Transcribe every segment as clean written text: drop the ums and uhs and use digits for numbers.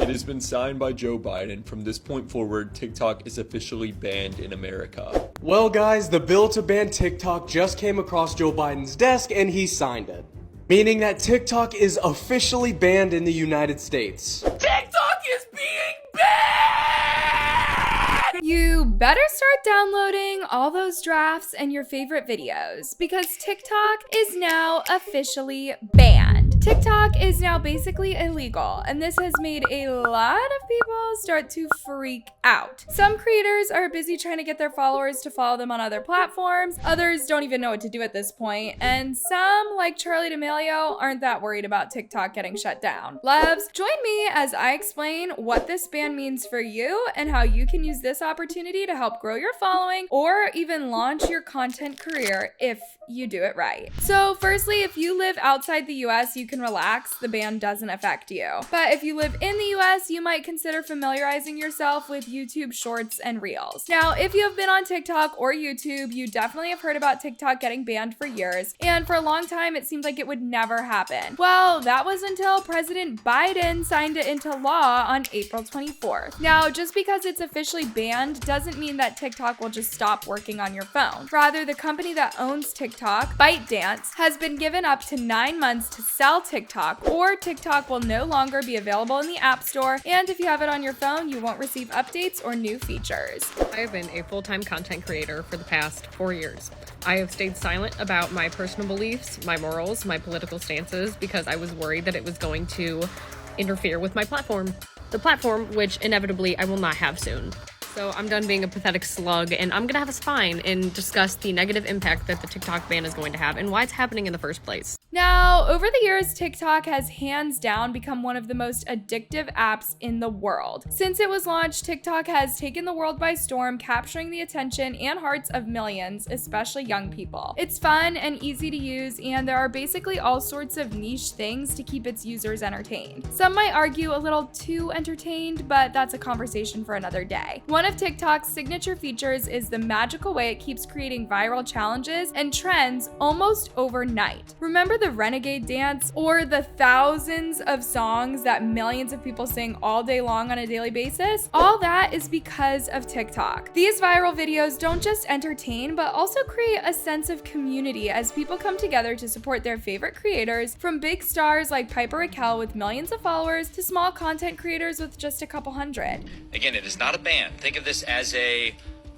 It has been signed by Joe Biden. From this point forward, TikTok is officially banned in America. Well, guys, the bill to ban TikTok just came across Joe Biden's desk and he signed it. Meaning that TikTok is officially banned in the United States. TikTok is being banned! You better start downloading all those drafts and your favorite videos because TikTok is now officially banned. TikTok is now basically illegal, and this has made a lot of people start to freak out. Some creators are busy trying to get their followers to follow them on other platforms, others don't even know what to do at this point, and some, like Charlie D'Amelio, aren't that worried about TikTok getting shut down. Loves, join me as I explain what this ban means for you and how you can use this opportunity to help grow your following or even launch your content career if you do it right. So firstly, if you live outside the US, you can relax, the ban doesn't affect you. But if you live in the US, you might consider familiarizing yourself with YouTube Shorts and Reels. Now, if you have been on TikTok or YouTube, you definitely have heard about TikTok getting banned for years, and for a long time, it seemed like it would never happen. Well, that was until President Biden signed it into law on April 24th. Now, just because it's officially banned doesn't mean that TikTok will just stop working on your phone. Rather, the company that owns TikTok, ByteDance, has been given up to 9 months to sell TikTok, or TikTok will no longer be available in the App Store, and if you have it on your phone, you won't receive updates or new features. I have been a full-time content creator for the past 4 years. I have stayed silent about my personal beliefs, my morals, my political stances, because I was worried that it was going to interfere with my platform. The platform, which inevitably I will not have soon. So I'm done being a pathetic slug, and I'm gonna have a spine and discuss the negative impact that the TikTok ban is going to have and why it's happening in the first place. Now, over the years, TikTok has hands down become one of the most addictive apps in the world. Since it was launched, TikTok has taken the world by storm, capturing the attention and hearts of millions, especially young people. It's fun and easy to use, and there are basically all sorts of niche things to keep its users entertained. Some might argue a little too entertained, but that's a conversation for another day. One of TikTok's signature features is the magical way it keeps creating viral challenges and trends almost overnight. Remember the Renegade dance or the thousands of songs that millions of people sing all day long on a daily basis? All that is because of TikTok. These viral videos don't just entertain, but also create a sense of community as people come together to support their favorite creators, from big stars like Piper Raquel with millions of followers to small content creators with just a couple hundred. Again, it is not a ban. Think of this as a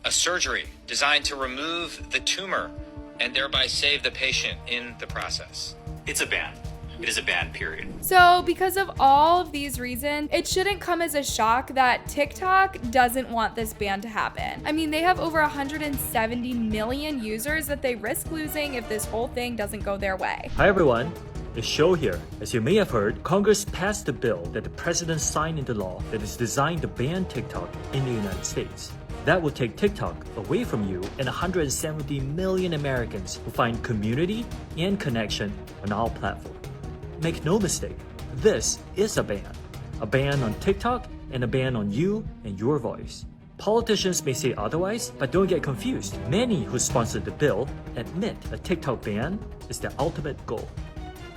surgery designed to remove the tumor and thereby save the patient in the process. It's a ban. It is a ban, period. So because of all of these reasons, it shouldn't come as a shock that TikTok doesn't want this ban to happen. I mean, they have over 170 million users that they risk losing if this whole thing doesn't go their way. Hi everyone, it's Show here. As you may have heard, Congress passed a bill that the president signed into law that is designed to ban TikTok in the United States. That will take TikTok away from you and 170 million Americans who find community and connection on our platform. Make no mistake, this is a ban on TikTok and a ban on you and your voice. Politicians may say otherwise, but don't get confused. Many who sponsored the bill admit a TikTok ban is their ultimate goal.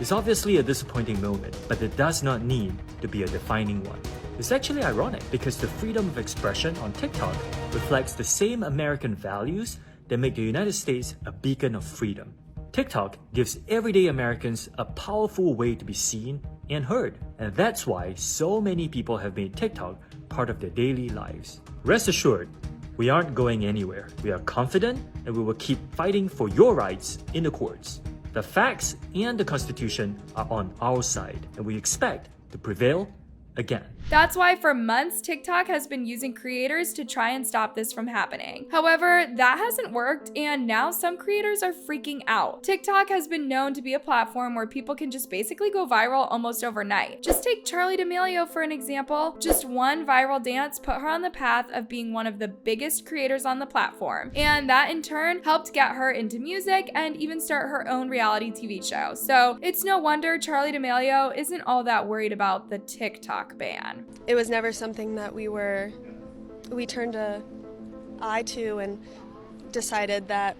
It's obviously a disappointing moment, but it does not need to be a defining one. It's actually ironic because the freedom of expression on TikTok reflects the same American values that make the United States a beacon of freedom. TikTok gives everyday Americans a powerful way to be seen and heard, and that's why so many people have made TikTok part of their daily lives. Rest assured, we aren't going anywhere. We are confident and we will keep fighting for your rights in the courts. The facts and the Constitution are on our side, and we expect to prevail again. That's why for months, TikTok has been using creators to try and stop this from happening. However, that hasn't worked, and now some creators are freaking out. TikTok has been known to be a platform where people can just basically go viral almost overnight. Just take Charlie D'Amelio for an example. Just one viral dance put her on the path of being one of the biggest creators on the platform, and that in turn helped get her into music and even start her own reality TV show. So it's no wonder Charlie D'Amelio isn't all that worried about the TikTok ban. It was never something that we turned an eye to and decided that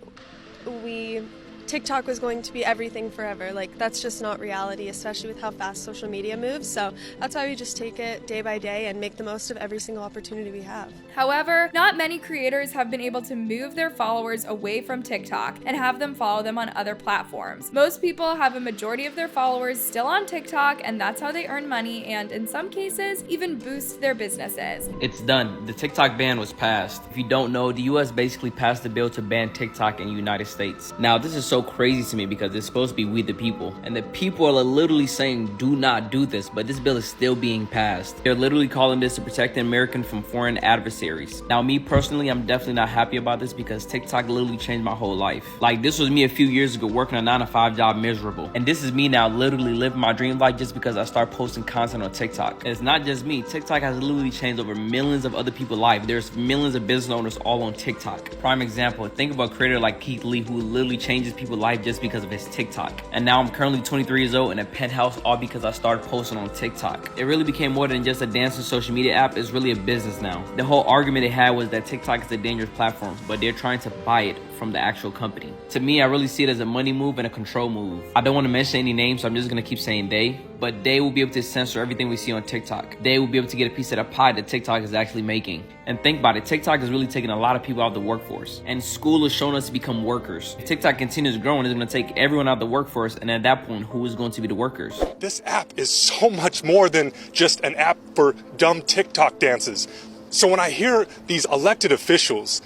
we TikTok was going to be everything forever. Like, that's just not reality, especially with how fast social media moves. So that's why we just take it day by day and make the most of every single opportunity we have. However, not many creators have been able to move their followers away from TikTok and have them follow them on other platforms. Most people have a majority of their followers still on TikTok, and that's how they earn money and, in some cases, even boost their businesses. It's done. The TikTok ban was passed. If you don't know, the US basically passed a bill to ban TikTok in the United States. Now, this is so crazy to me because it's supposed to be we the people. And the people are literally saying, do not do this, but this bill is still being passed. They're literally calling this to protect the American from foreign adversaries. Now, me personally, I'm definitely not happy about this because TikTok literally changed my whole life. Like, this was me a few years ago working a 9-to-5 job miserable. And this is me now literally living my dream life just because I started posting content on TikTok. And it's not just me. TikTok has literally changed over millions of other people's lives. There's millions of business owners all on TikTok. Prime example, think about a creator like Keith Lee who literally changes people's life just because of his TikTok. And now I'm currently 23 years old in a penthouse all because I started posting on TikTok. It really became more than just a dancing social media app. It's really a business now. The whole argument they had was that TikTok is a dangerous platform, but they're trying to buy it from the actual company. To me, I really see it as a money move and a control move. I don't want to mention any names, so I'm just going to keep saying they, but they will be able to censor everything we see on TikTok. They will be able to get a piece of the pie that TikTok is actually making. And think about it, TikTok is really taking a lot of people out of the workforce. And school is showing us to become workers. If TikTok continues growing, it's going to take everyone out of the workforce, and at that point, who is going to be the workers? This app is so much more than just an app for dumb TikTok dances. So when I hear these elected officials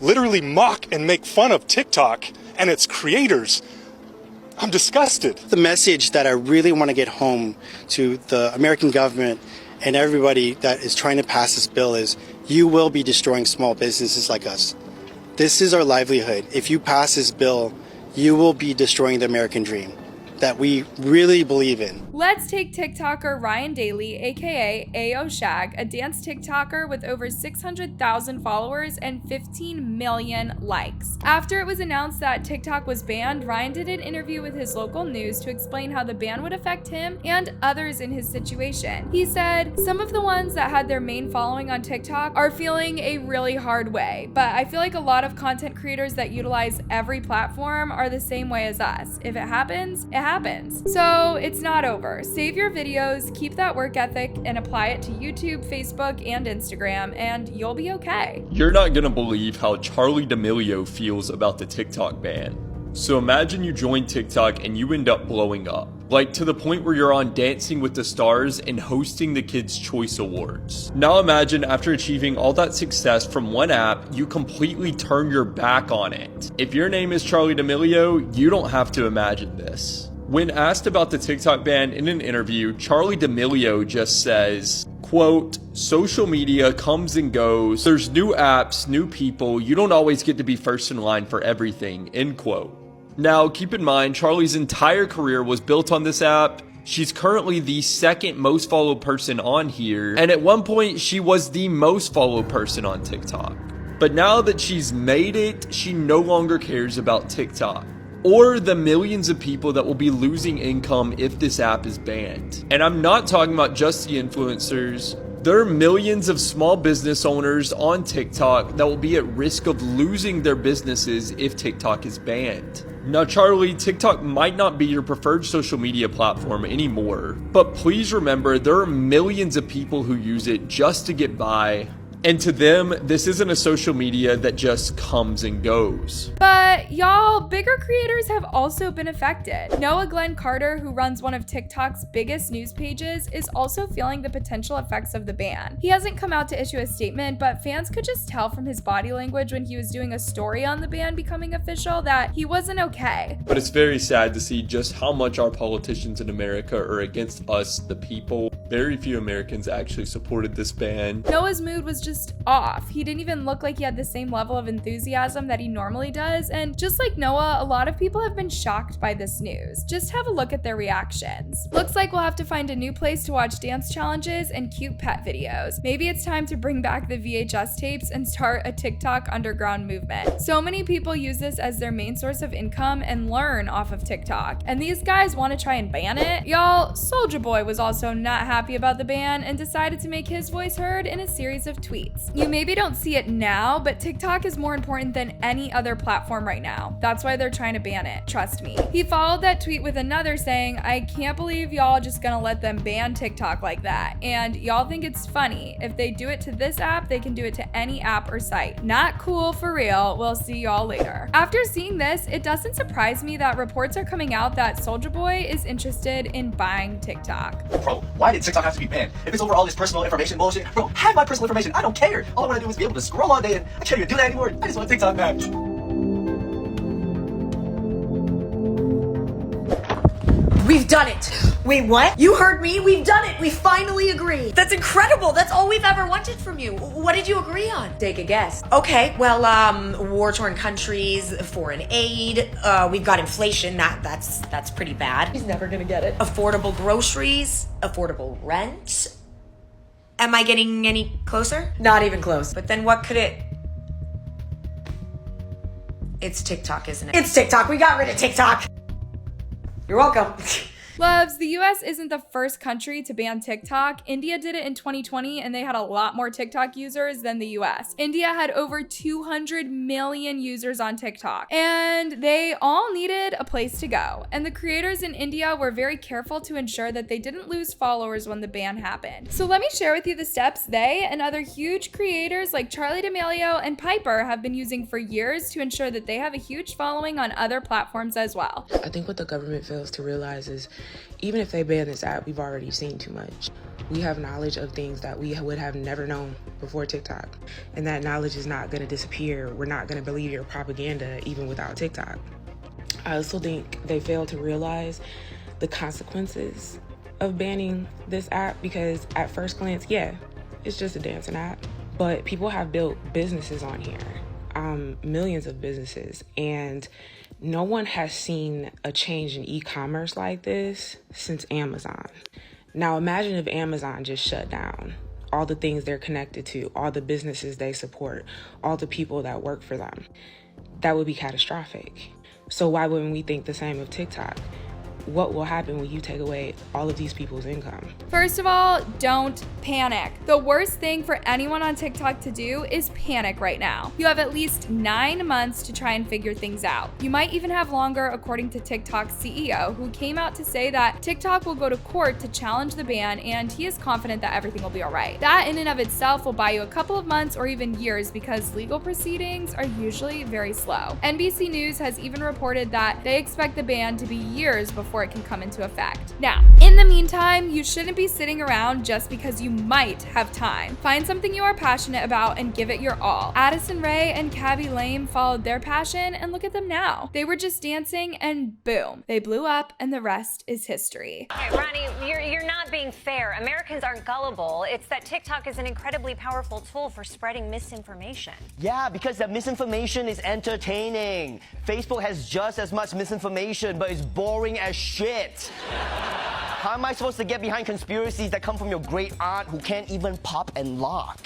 literally mock and make fun of TikTok and its creators, I'm disgusted. The message that I really want to get home to the American government and everybody that is trying to pass this bill is, you will be destroying small businesses like us. This is our livelihood. If you pass this bill, you will be destroying the American dream that we really believe in. Let's take TikToker Ryan Daly, aka AO Shag, a dance TikToker with over 600,000 followers and 15 million likes. After it was announced that TikTok was banned, Ryan did an interview with his local news to explain how the ban would affect him and others in his situation. He said, "Some of the ones that had their main following on TikTok are feeling a really hard way, but I feel like a lot of content creators that utilize every platform are the same way as us. If it happens, it happens. So it's not over. Save your videos, keep that work ethic, and apply it to YouTube, Facebook, and Instagram, and you'll be okay." You're not gonna believe how Charli D'Amelio feels about the TikTok ban. So imagine you join TikTok and you end up blowing up. Like to the point where you're on Dancing with the Stars and hosting the Kids' Choice Awards. Now imagine after achieving all that success from one app, you completely turn your back on it. If your name is Charli D'Amelio, you don't have to imagine this. When asked about the TikTok ban in an interview, Charli D'Amelio just says, quote, "Social media comes and goes. There's new apps, new people. You don't always get to be first in line for everything," end quote. Now, keep in mind, Charli's entire career was built on this app. She's currently the second most followed person on here, and at one point, she was the most followed person on TikTok. But now that she's made it, she no longer cares about TikTok or the millions of people that will be losing income if this app is banned. And I'm not talking about just the influencers. There are millions of small business owners on TikTok that will be at risk of losing their businesses if TikTok is banned. Now, Charli, TikTok might not be your preferred social media platform anymore, but please remember there are millions of people who use it just to get by. And to them, this isn't a social media that just comes and goes. But y'all, bigger creators have also been affected. Noah Glenn Carter, who runs one of TikTok's biggest news pages, is also feeling the potential effects of the ban. He hasn't come out to issue a statement, but fans could just tell from his body language when he was doing a story on the ban becoming official that he wasn't okay. But it's very sad to see just how much our politicians in America are against us, the people. Very few Americans actually supported this ban. Noah's mood was just off. He didn't even look like he had the same level of enthusiasm that he normally does, and just like Noah, a lot of people have been shocked by this news. Just have a look at their reactions. Looks like we'll have to find a new place to watch dance challenges and cute pet videos. Maybe it's time to bring back the VHS tapes and start a TikTok underground movement. So many people use this as their main source of income and learn off of TikTok, and these guys want to try and ban it? Y'all, Soulja Boy was also not happy happy about the ban and decided to make his voice heard in a series of tweets. You maybe don't see it now, but TikTok is more important than any other platform right now. That's why they're trying to ban it, trust me. He followed that tweet with another saying, "I can't believe y'all just gonna let them ban TikTok like that. And y'all think it's funny. If they do it to this app, they can do it to any app or site. Not cool for real. We'll see y'all later." After seeing this, it doesn't surprise me that reports are coming out that Soulja Boy is interested in buying TikTok. Bro, why did TikTok have to be banned? If it's over all this personal information bullshit, bro, have my personal information. I don't care. All I want to do is be able to scroll all day, and I can't even do that anymore. I just want TikTok back. We've done it. Wait, what? You heard me. We've done it. We finally agreed. That's incredible. That's all we've ever wanted from you. What did you agree on? Take a guess. Okay, well, war-torn countries, foreign aid, we've got inflation. That's pretty bad. He's never gonna get it. Affordable groceries, affordable rent. Am I getting any closer? Not even close. But then what could it... It's TikTok, isn't it? It's TikTok. We got rid of TikTok. You're welcome. Loves, the US isn't the first country to ban TikTok. India did it in 2020 and they had a lot more TikTok users than the US. India had over 200 million users on TikTok and they all needed a place to go. And the creators in India were very careful to ensure that they didn't lose followers when the ban happened. So let me share with you the steps they and other huge creators like Charli D'Amelio and Piper have been using for years to ensure that they have a huge following on other platforms as well. I think what the government fails to realize is even if they ban this app, we've already seen too much. We have knowledge of things that we would have never known before TikTok. And that knowledge is not going to disappear. We're not going to believe your propaganda even without TikTok. I also think they fail to realize the consequences of banning this app because at first glance, yeah, it's just a dancing app. But people have built businesses on here, millions of businesses. And no one has seen a change in e-commerce like this since Amazon. Now imagine if Amazon just shut down all the things they're connected to, all the businesses they support, all the people that work for them. That would be catastrophic. So why wouldn't we think the same of TikTok? What will happen when you take away all of these people's income? First of all, don't panic. The worst thing for anyone on TikTok to do is panic right now. You have at least 9 months to try and figure things out. You might even have longer, according to TikTok's CEO, who came out to say that TikTok will go to court to challenge the ban, and he is confident that everything will be all right. That in and of itself will buy you a couple of months or even years because legal proceedings are usually very slow. NBC News has even reported that they expect the ban to be years before it can come into effect. Now, in the meantime, you shouldn't be sitting around just because you might have time. Find something you are passionate about and give it your all. Addison Rae and Cabby Lame followed their passion and look at them now. They were just dancing and boom, they blew up and the rest is history. Okay, Ronnie, you're not being fair. Americans aren't gullible. It's that TikTok is an incredibly powerful tool for spreading misinformation. Yeah, because that misinformation is entertaining. Facebook has just as much misinformation, but it's boring as shit. How am I supposed to get behind conspiracies that come from your great aunt who can't even pop and lock?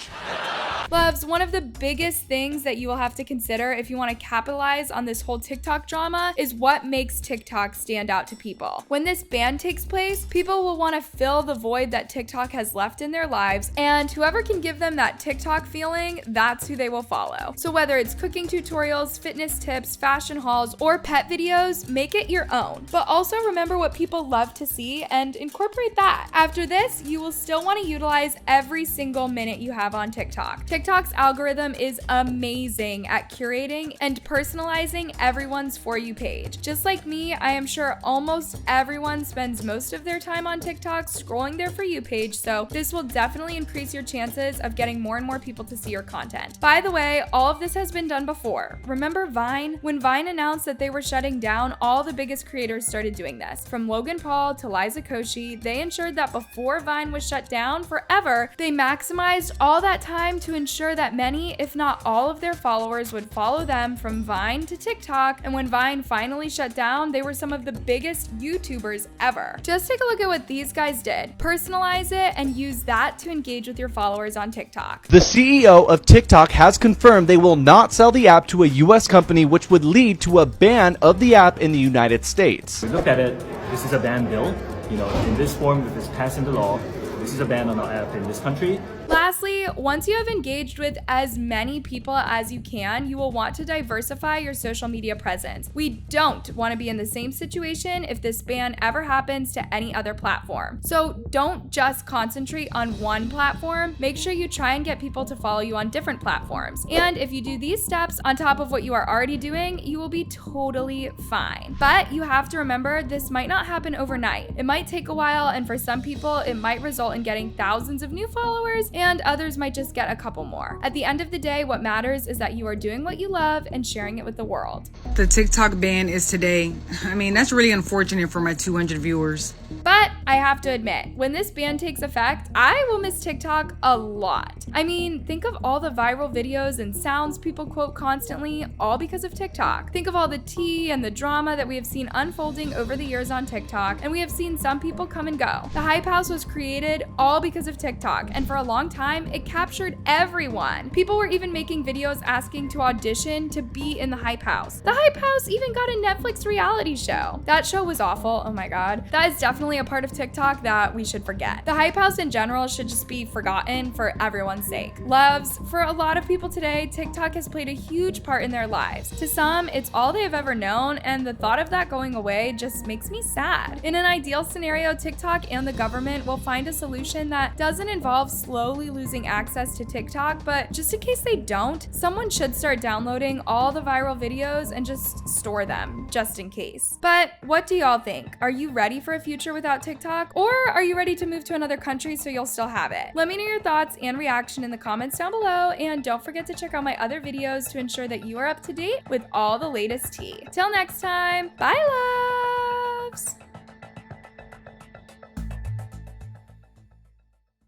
Loves, one of the biggest things that you will have to consider if you want to capitalize on this whole TikTok drama is what makes TikTok stand out to people. When this ban takes place, people will want to fill the void that TikTok has left in their lives, and whoever can give them that TikTok feeling, that's who they will follow. So whether it's cooking tutorials, fitness tips, fashion hauls, or pet videos, make it your own. But also remember what people love to see and incorporate that. After this, you will still want to utilize every single minute you have on TikTok. TikTok's algorithm is amazing at curating and personalizing everyone's For You page. Just like me, I am sure almost everyone spends most of their time on TikTok scrolling their For You page, so this will definitely increase your chances of getting more and more people to see your content. By the way, all of this has been done before. Remember Vine? When Vine announced that they were shutting down, all the biggest creators started doing this. From Logan Paul to Liza Koshy, they ensured that before Vine was shut down forever, they maximized all that time to ensure that many, if not all of their followers would follow them from Vine to TikTok, and when Vine finally shut down, they were some of the biggest YouTubers ever. Just take a look at what these guys did. Personalize it and use that to engage with your followers on TikTok. The CEO of TikTok has confirmed they will not sell the app to a US company, which would lead to a ban of the app in the United States. We look at it, this is a ban bill. You know, in this form, if it's passed into law, this is a ban on our app in this country. Lastly, once you have engaged with as many people as you can, you will want to diversify your social media presence. We don't want to be in the same situation if this ban ever happens to any other platform. So don't just concentrate on one platform. Make sure you try and get people to follow you on different platforms. And if you do these steps on top of what you are already doing, you will be totally fine. But you have to remember, this might not happen overnight. It might take a while, and for some people, it might result in getting thousands of new followers, and others might just get a couple more. At the end of the day, what matters is that you are doing what you love and sharing it with the world. The TikTok ban is today. I mean, that's really unfortunate for my 200 viewers. But I have to admit, when this ban takes effect, I will miss TikTok a lot. I mean, think of all the viral videos and sounds people quote constantly, all because of TikTok. Think of all the tea and the drama that we have seen unfolding over the years on TikTok, and we have seen some people come and go. The Hype House was created all because of TikTok, and for a long time, it captured everyone. People were even making videos asking to audition to be in the Hype House. The Hype House even got a Netflix reality show. That show was awful, oh my god. That is definitely a part of TikTok that we should forget. The Hype House in general should just be forgotten for everyone's sake. Loves, for a lot of people today, TikTok has played a huge part in their lives. To some, it's all they have ever known, and the thought of that going away just makes me sad. In an ideal scenario, TikTok and the government will find a solution that doesn't involve slowly losing access to TikTok, but just in case they don't, someone should start downloading all the viral videos and just store them, just in case. But what do y'all think? Are you ready for a future without TikTok? Or are you ready to move to another country so you'll still have it? Let me know your thoughts and reaction in the comments down below, and don't forget to check out my other videos to ensure that you are up to date with all the latest tea. Till next time, bye loves!